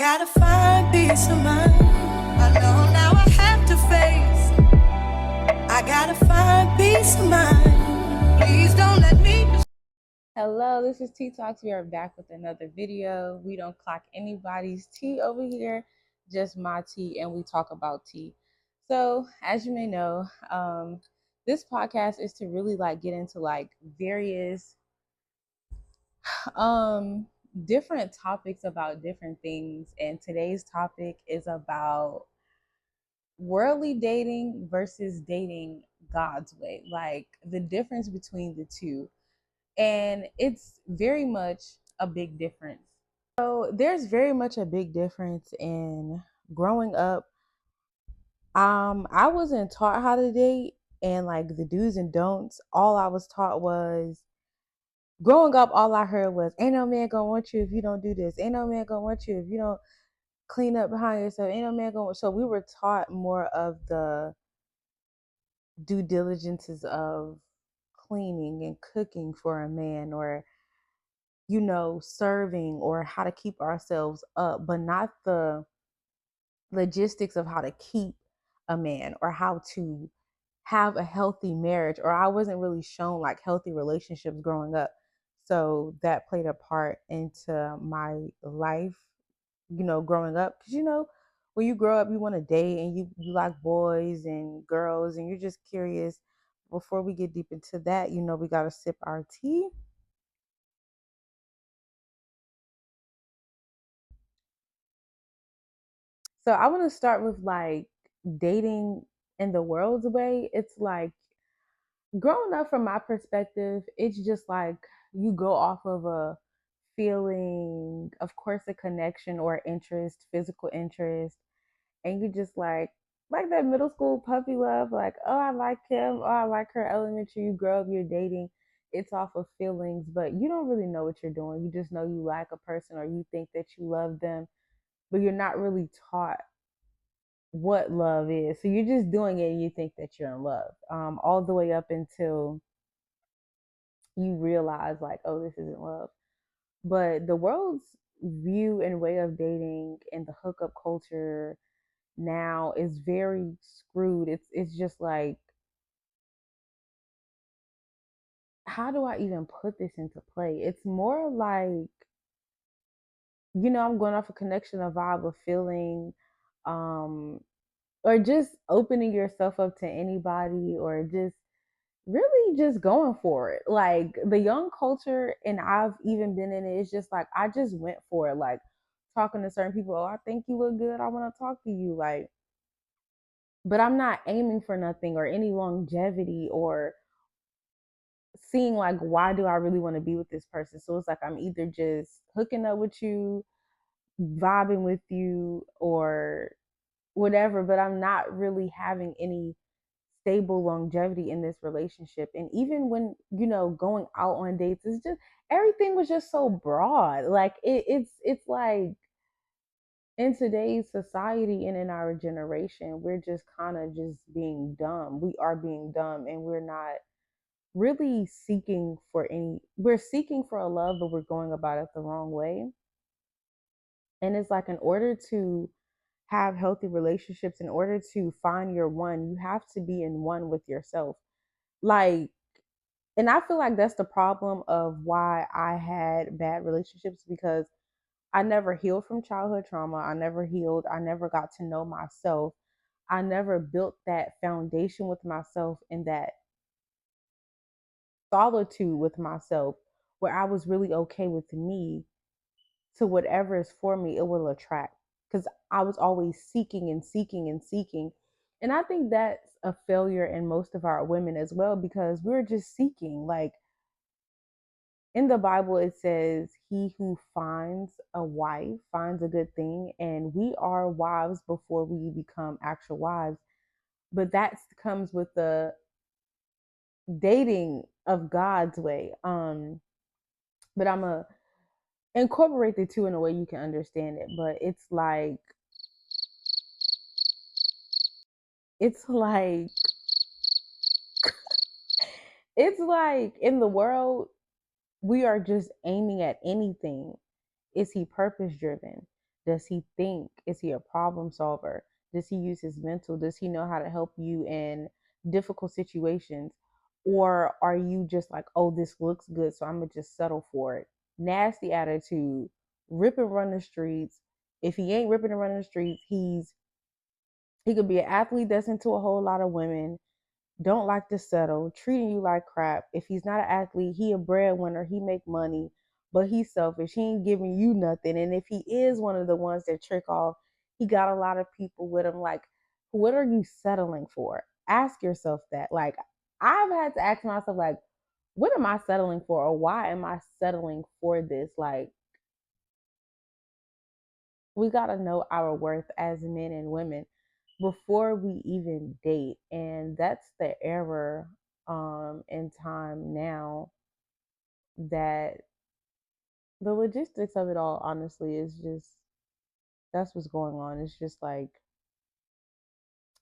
Gotta find peace of mind. I know now I have to face. I gotta find peace of mind. Please don't let me. Hello, this is Tea Talks. We are back with another video. We don't clock anybody's tea over here, just my tea, and we talk about tea. So, as you may know, this podcast is to really get into various um different topics about different things. And today's topic is about worldly dating versus dating God's way, like the difference between the two. And it's very much a big difference. So there's very much a big difference in growing up. I wasn't taught how to date and like the do's and don'ts. All I was taught was growing up, all I heard was ain't no man gonna want you if you don't do this. Ain't no man gonna want you if you don't clean up behind yourself. Ain't no man gonna. So we were taught more of the due diligences of cleaning and cooking for a man, or serving, or how to keep ourselves up, but not the logistics of how to keep a man or how to have a healthy marriage. Or I wasn't really shown like healthy relationships growing up. So that played a part into my life, growing up. Because, when you grow up, you want to date and you like boys and girls and you're just curious. Before we get deep into that, we got to sip our tea. So I want to start with like dating in the world's way. It's like growing up from my perspective, it's just like you go off of a feeling, of course, a connection or interest, physical interest, and you just like that middle school puppy love, like, oh, I like him, oh, I like her. Elementary, you grow up, you're dating. It's off of feelings, but you don't really know what you're doing. You just know you like a person or you think that you love them, but you're not really taught what love is. So you're just doing it and you think that you're in love, all the way up until you realize, like, oh, this isn't love. But the world's view and way of dating and the hookup culture now is very screwed. It's just like, how do I even put this into play? It's more like, I'm going off a connection, a vibe, a feeling, um, or just opening yourself up to anybody, or just really just going for it. Like the young culture, and I've even been in it, it's just like I just went for it. Like talking to certain people, oh, I think you look good, I want to talk to you. Like, but I'm not aiming for nothing or any longevity or seeing like, why do I really want to be with this person? So it's like I'm either just hooking up with you, vibing with you, or whatever, but I'm not really having any stable longevity in this relationship. And even when, going out on dates, it's just everything was just so broad. Like it's like in today's society and in our generation, we're just kind of just being dumb. We are being dumb, and we're not really seeking for we're seeking for a love, but we're going about it the wrong way. And it's like, in order to have healthy relationships, in order to find your one, you have to be in one with yourself. Like, and I feel like that's the problem of why I had bad relationships, because I never healed from childhood trauma. I never healed. I never got to know myself. I never built that foundation with myself and that solitude with myself where I was really okay with me. To whatever is for me, it will attract, because I was always seeking and seeking and seeking. And I think that's a failure in most of our women as well, because we're just seeking. Like in the Bible, it says, he who finds a wife finds a good thing. And we are wives before we become actual wives. But that comes with the dating of God's way. But I'm a incorporate the two in a way you can understand it. But it's like it's like in the world, we are just aiming at anything. Is he purpose driven? Does he think? Is he a problem solver? Does he use his mental? Does he know how to help you in difficult situations? Or are you just like, oh, this looks good, so I'm gonna just settle for it? Nasty attitude, rip and run the streets. If he ain't ripping and running the streets, he could be an athlete that's into a whole lot of women, don't like to settle, treating you like crap. If he's not an athlete, he a breadwinner, he make money, but he's selfish. He ain't giving you nothing. And if he is one of the ones that trick off, he got a lot of people with him. Like, what are you settling for? Ask yourself that. Like, I've had to ask myself, like, what am I settling for, or why am I settling for this? Like, we got to know our worth as men and women before we even date, and that's the error in time now, that the logistics of it all honestly is just, that's what's going on. It's just like,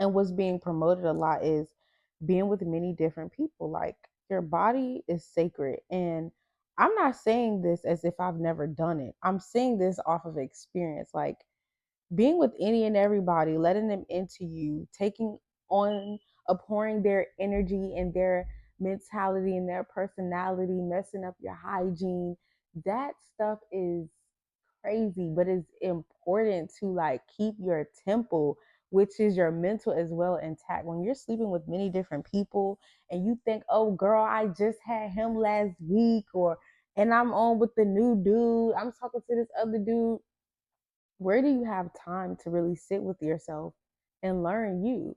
and what's being promoted a lot is being with many different people. Like, your body is sacred, and I'm not saying this as if I've never done it. I'm saying this off of experience. Like, being with any and everybody, letting them into you, taking on, pouring their energy and their mentality and their personality, messing up your hygiene, that stuff is crazy, but it's important to like keep your temple, which is your mental as well, intact. When you're sleeping with many different people and you think, oh girl, I just had him last week, or and I'm on with the new dude, I'm talking to this other dude, where do you have time to really sit with yourself and learn you?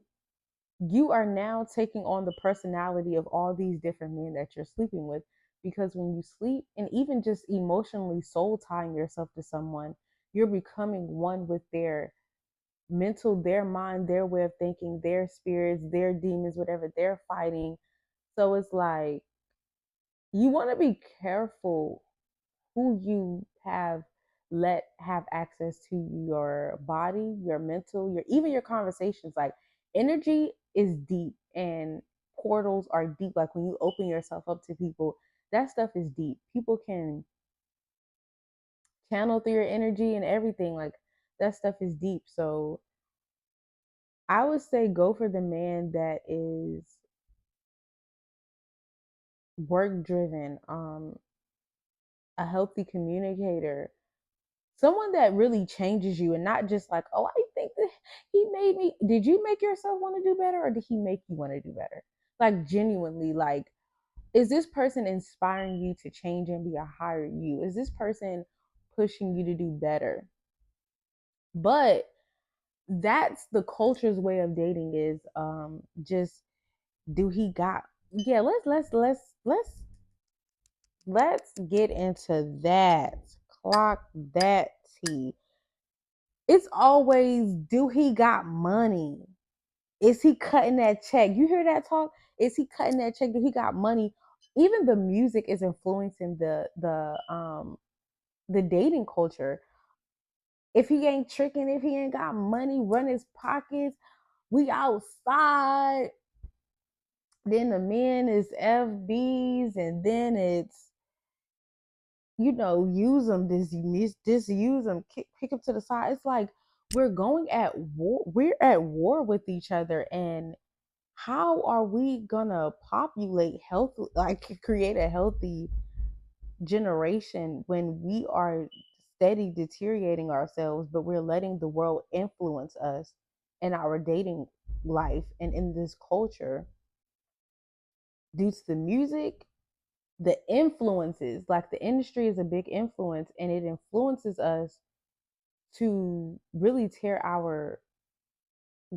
You are now taking on the personality of all these different men that you're sleeping with. Because when you sleep, and even just emotionally soul tying yourself to someone, you're becoming one with their mental, their mind, their way of thinking, their spirits, their demons, whatever they're fighting. So it's like, you want to be careful who you let have access to your body, your mental, your even your conversations. Like, energy is deep, and portals are deep. Like, when you open yourself up to people, that stuff is deep. People can channel through your energy and everything. Like, that stuff is deep. So I would say go for the man that is work driven, a healthy communicator, someone that really changes you, and not just like, oh, I think that he made me. Did you make yourself want to do better, or did he make you want to do better? Like, genuinely, like, is this person inspiring you to change and be a higher you? Is this person pushing you to do better? But that's the culture's way of dating, is just, do he got, yeah, let's get into that. Clock that T. It's always, do he got money? Is he cutting that check? You hear that talk? Is he cutting that check? Do he got money? Even the music is influencing the dating culture. If he ain't tricking, if he ain't got money, run his pockets, we outside. Then the men is FBs, and then it's, use them, disuse them, kick them to the side. It's like, we're going at war. We're at war with each other, and how are we gonna populate healthy, like create a healthy generation, when we are steady deteriorating ourselves, but we're letting the world influence us in our dating life and in this culture, due to the music, the influences. Like, the industry is a big influence, and it influences us to really tear our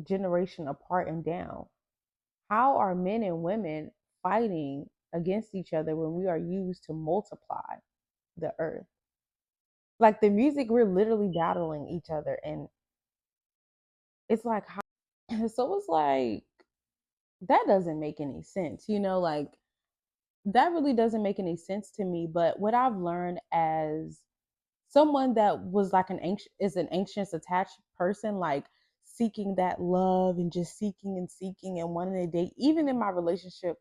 generation apart and down. How are men and women fighting against each other when we are used to multiply the earth? Like, the music, we're literally battling each other, and it's like, how, so it's like, that doesn't make any sense, like, that really doesn't make any sense to me. But what I've learned as someone that was like an anxious attached person, like seeking that love and just seeking and wanting to date, even in my relationship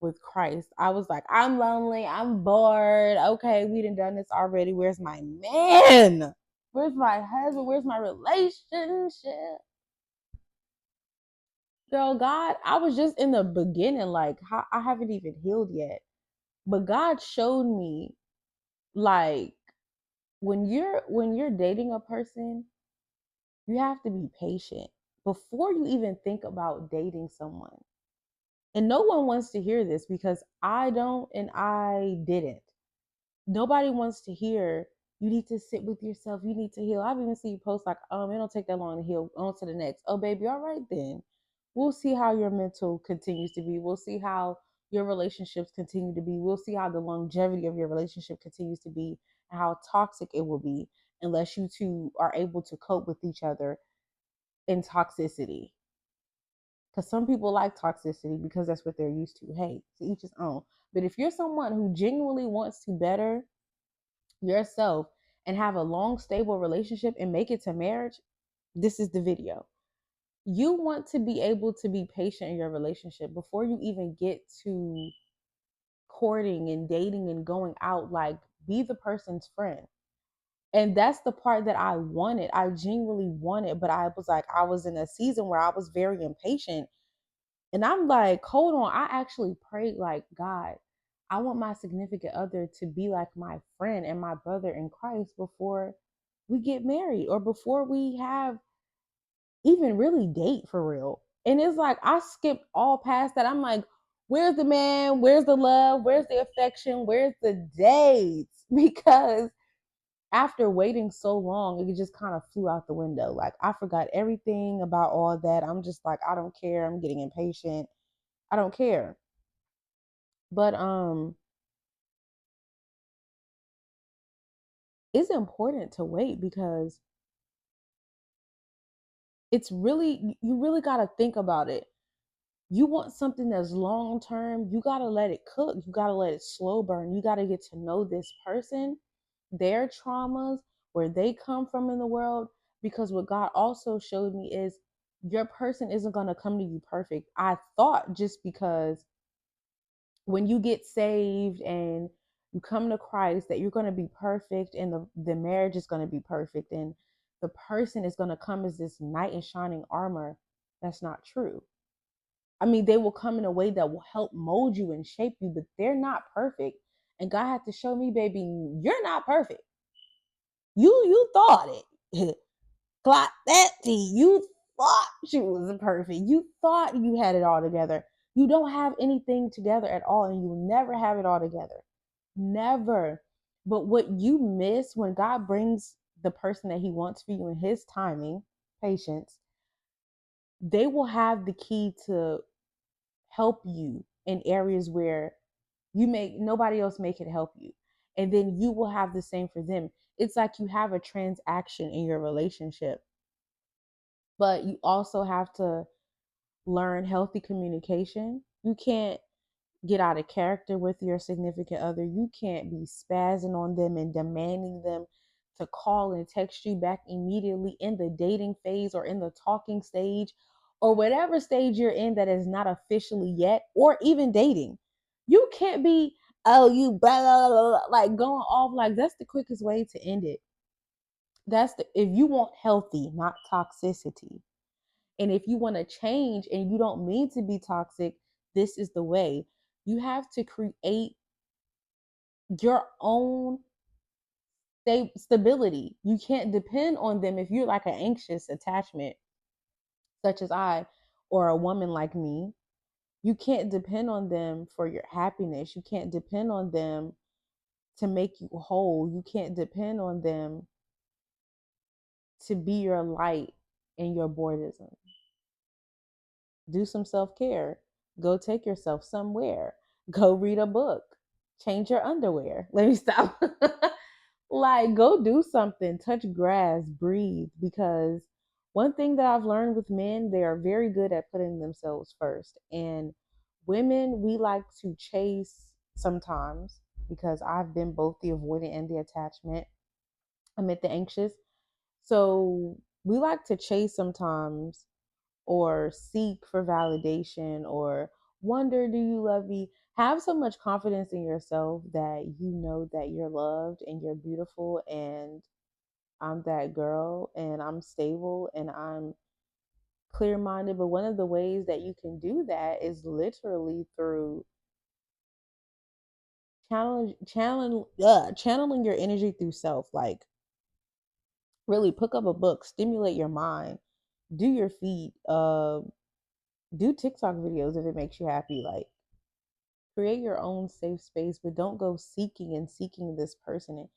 with Christ, I was like, I'm lonely, I'm bored. Okay, we done this already. Where's my man? Where's my husband? Where's my relationship? Girl, God, I was just in the beginning, like I haven't even healed yet. But God showed me, like, when you're dating a person, you have to be patient before you even think about dating someone. And no one wants to hear this because I don't and I didn't. Nobody wants to hear you need to sit with yourself, you need to heal. I've even seen posts like, it don't take that long to heal, on to the next. Oh baby, all right then. We'll see how your mental continues to be. We'll see how your relationships continue to be. We'll see how the longevity of your relationship continues to be and how toxic it will be unless you two are able to cope with each other in toxicity. Because some people like toxicity because that's what they're used to. Hey, to each his own. But if you're someone who genuinely wants to better yourself and have a long, stable relationship and make it to marriage, this is the video. You want to be able to be patient in your relationship before you even get to courting and dating and going out. Like, be the person's friend. And that's the part that I wanted. I genuinely wanted, but I was in a season where I was very impatient. And I'm like, hold on. I actually prayed, like, God, I want my significant other to be like my friend and my brother in Christ before we get married or before we have even really date for real. And it's like, I skipped all past that. I'm like, where's the man? Where's the love? Where's the affection? Where's the dates? Because after waiting so long, it just kind of flew out the window. Like, I forgot everything about all that. I'm just like, I don't care. I'm getting impatient. I don't care. But it's important to wait because it's really, you really got to think about it. You want something that's long term, you got to let it cook. You got to let it slow burn. You got to get to know this person, their traumas, where they come from in the world. Because what God also showed me is your person isn't going to come to you perfect. I thought just because when you get saved and you come to Christ that you're going to be perfect and the marriage is going to be perfect and the person is going to come as this knight in shining armor. That's not true. I mean, they will come in a way that will help mold you and shape you, but they're not perfect. And God had to show me, baby, you're not perfect. You thought it. Clock that T. You thought you was perfect. You thought you had it all together. You don't have anything together at all, and you will never have it all together. Never. But what you miss when God brings the person that He wants for you in His timing, patience, they will have the key to help you in areas where you make nobody else make it help you. And then you will have the same for them. It's like you have a transaction in your relationship, but you also have to learn healthy communication. You can't get out of character with your significant other. You can't be spazzing on them and demanding them to call and text you back immediately in the dating phase or in the talking stage or whatever stage you're in that is not officially yet or even dating. You can't be, oh, you blah, blah, blah, blah, like going off. Like, that's the quickest way to end it. If you want healthy, not toxicity. And if you want to change and you don't mean to be toxic, this is the way. You have to create your own stability. You can't depend on them if you're like an anxious attachment, such as I, or a woman like me. You can't depend on them for your happiness. You can't depend on them to make you whole. You can't depend on them to be your light in your boredom. Do some self care. Go take yourself somewhere. Go read a book. Change your underwear. Let me stop. Like, go do something, touch grass, breathe. Because one thing that I've learned with men, they are very good at putting themselves first. And women, we like to chase sometimes because I've been both the avoidant and the attachment. I'm at the anxious. So we like to chase sometimes or seek for validation or wonder, do you love me? Have so much confidence in yourself that you know that you're loved and you're beautiful and I'm that girl and I'm stable and I'm clear minded. But one of the ways that you can do that is literally through channeling your energy through self. Like, really pick up a book, stimulate your mind, do your feet, do TikTok videos if it makes you happy. Like, create your own safe space, but don't go seeking this person and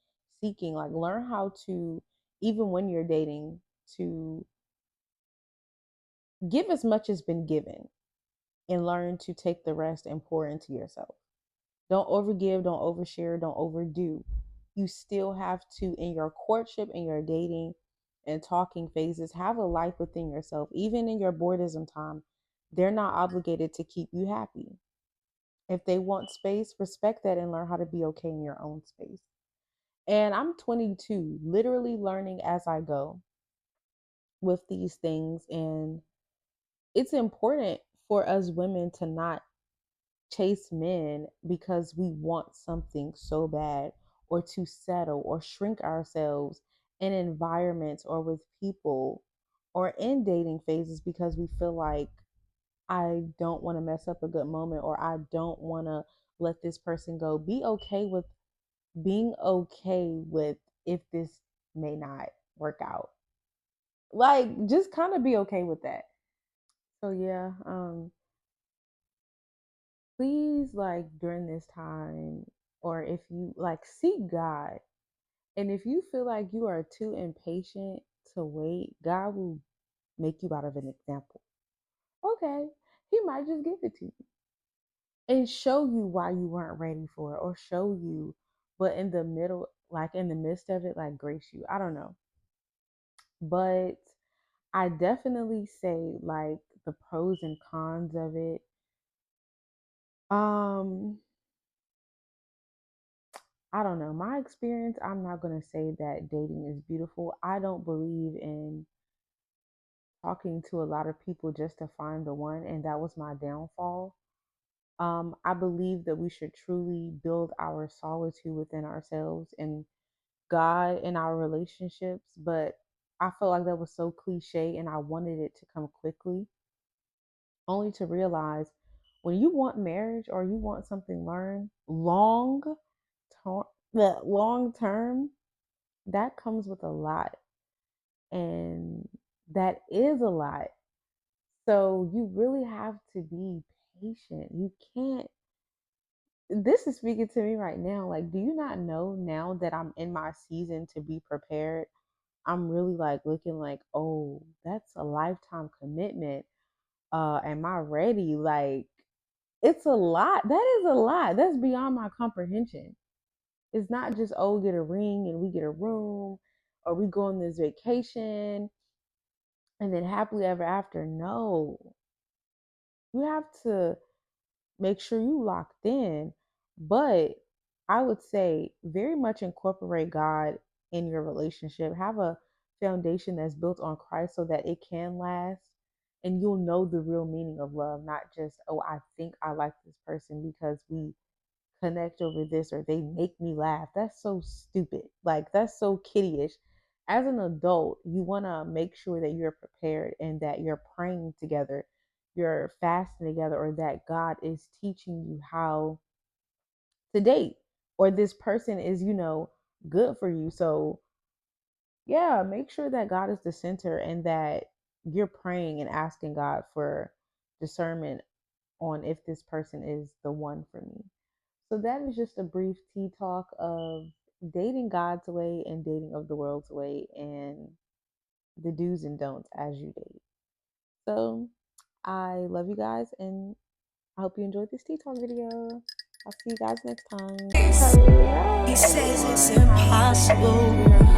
seeking. Like, learn how to, even when you're dating, to give as much as been given and learn to take the rest and pour into yourself. Don't overgive, don't overshare, don't overdo. You still have to, in your courtship and your dating and talking phases, have a life within yourself. Even in your boredom time, they're not obligated to keep you happy. If they want space, respect that and learn how to be okay in your own space. And I'm 22, literally learning as I go with these things. And it's important for us women to not chase men because we want something so bad, or to settle or shrink ourselves in environments or with people or in dating phases because we feel like, I don't want to mess up a good moment, or I don't want to let this person go. Be okay with being okay with if this may not work out. Like, just kind of be okay with that. So yeah, please, like, during this time, or if you like, seek God. And if you feel like you are too impatient to wait, God will make you out of an example. Okay, He might just give it to you and show you why you weren't ready for it, or show you, but in the middle, like in the midst of it, like, grace you. I don't know. But I definitely say, like, the pros and cons of it. Um, I don't know. My experience, I'm not going to say that dating is beautiful. I don't believe in talking to a lot of people just to find the one, and that was my downfall. I believe that we should truly build our solitude within ourselves and God in our relationships, but I felt like that was so cliche and I wanted it to come quickly, only to realize when you want marriage or you want something learned term, long term, that comes with a lot, and that is a lot. So you really have to be patient. You can't, this is speaking to me right now. Like, do you not know now that I'm in my season to be prepared? I'm really like looking like, oh, that's a lifetime commitment. Am I ready? Like, it's a lot. That is a lot. That's beyond my comprehension. It's not just, oh, get a ring and we get a room, or we go on this vacation and then happily ever after. No, you have to make sure you locked in. But I would say very much incorporate God in your relationship. Have a foundation that's built on Christ so that it can last. And you'll know the real meaning of love, not just, oh, I think I like this person because we connect over this or they make me laugh. That's so stupid. Like, that's so kiddyish. As an adult, you want to make sure that you're prepared and that you're praying together, you're fasting together, or that God is teaching you how to date, or this person is, good for you. So, yeah, make sure that God is the center and that you're praying and asking God for discernment on if this person is the one for me. So that is just a brief tea talk of dating God's way and dating of the world's way, and the do's and don'ts as you date. So I love you guys, and I hope you enjoyed this tea talk video. I'll see you guys next time. He says it's impossible.